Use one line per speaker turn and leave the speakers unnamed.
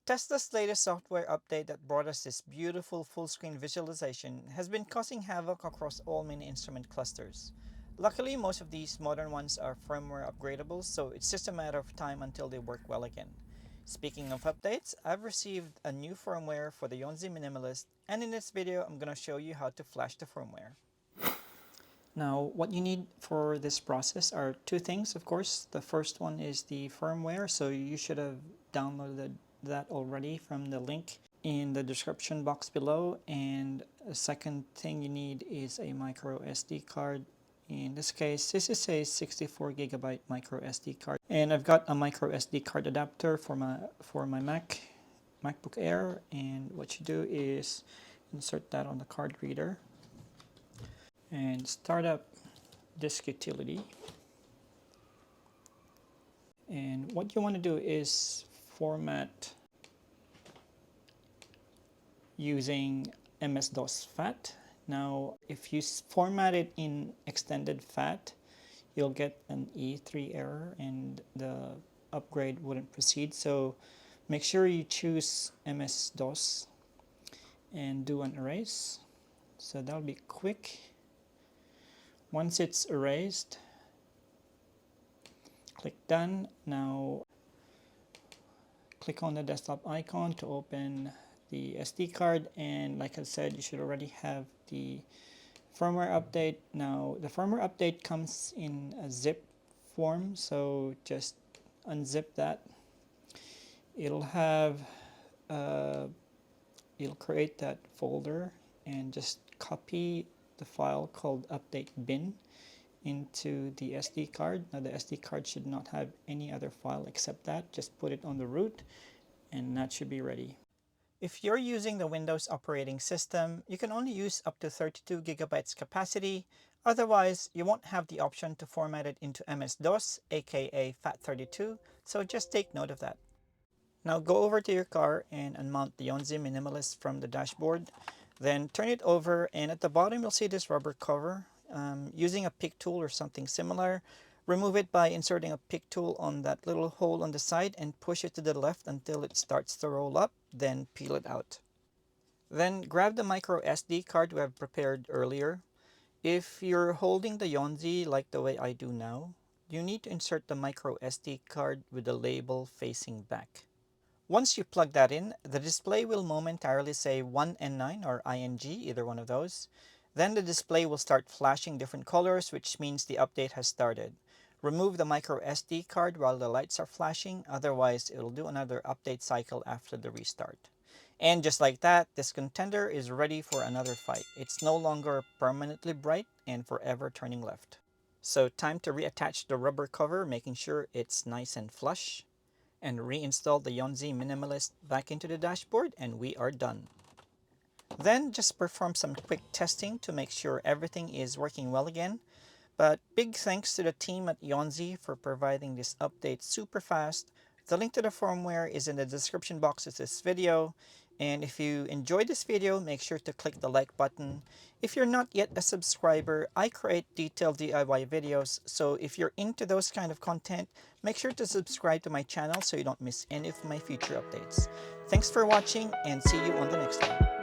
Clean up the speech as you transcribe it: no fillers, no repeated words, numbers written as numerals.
Tesla's latest software update that brought us this beautiful full-screen visualization has been causing havoc across all mini instrument clusters. Luckily, most of these modern ones are firmware upgradable, so it's just a matter of time until they work well again. Speaking of updates, I've received a new firmware for the Yonzee Minimalist, and in this video, I'm going to show you how to flash the firmware. Now, what you need for this process are two things, of course. The first one is the firmware, so you should have downloaded that already from the link in the description box below. And the second thing you need is a micro SD card. In this case, this is a 64GB micro SD card, and I've got a micro SD card adapter for my MacBook Air. And what you do is insert that on the card reader and start up disk utility. And what you want to do is format using MS-DOS FAT. Now, if you format it in extended FAT, you'll get an E3 error and the upgrade wouldn't proceed. So make sure you choose MS-DOS and do an erase. So that'll be quick. Once it's erased, click done. Now click on the desktop icon to open the SD card, and like I said, you should already have the firmware update. Now the firmware update comes in a zip form, so just unzip that. It'll have it'll create that folder and just copy the file called UPDATE.BIN into the SD card. Now the SD card should not have any other file except that. Just put it on the root and that should be ready. If you're using the Windows operating system, you can only use up to 32GB capacity. Otherwise, you won't have the option to format it into MS-DOS, aka FAT32, so just take note of that. Now go over to your car and unmount the Yonzee Minimalist from the dashboard. Then turn it over, and at the bottom you'll see this rubber cover. Using a pick tool or something similar, remove it by inserting a pick tool on that little hole on the side and push it to the left until it starts to roll up, then peel it out. Then grab the micro SD card we have prepared earlier. If you're holding the Yonzee like the way I do now, you need to insert the micro SD card with the label facing back. Once you plug that in, the display will momentarily say 1N9 or ING, either one of those. Then the display will start flashing different colors, which means the update has started. Remove the micro SD card while the lights are flashing, otherwise it will do another update cycle after the restart. And just like that, this contender is ready for another fight. It's no longer permanently bright and forever turning left. So time to reattach the rubber cover, making sure it's nice and flush, and reinstall the Yonzee Minimalist back into the dashboard, and we are done. Then just perform some quick testing to make sure everything is working well again. But big thanks to the team at Yonzee for providing this update super fast. The link to the firmware is in the description box of this video. And if you enjoyed this video, make sure to click the like button. If you're not yet a subscriber, I create detailed DIY videos, so if you're into those kind of content, make sure to subscribe to my channel so you don't miss any of my future updates. Thanks for watching, and see you on the next one.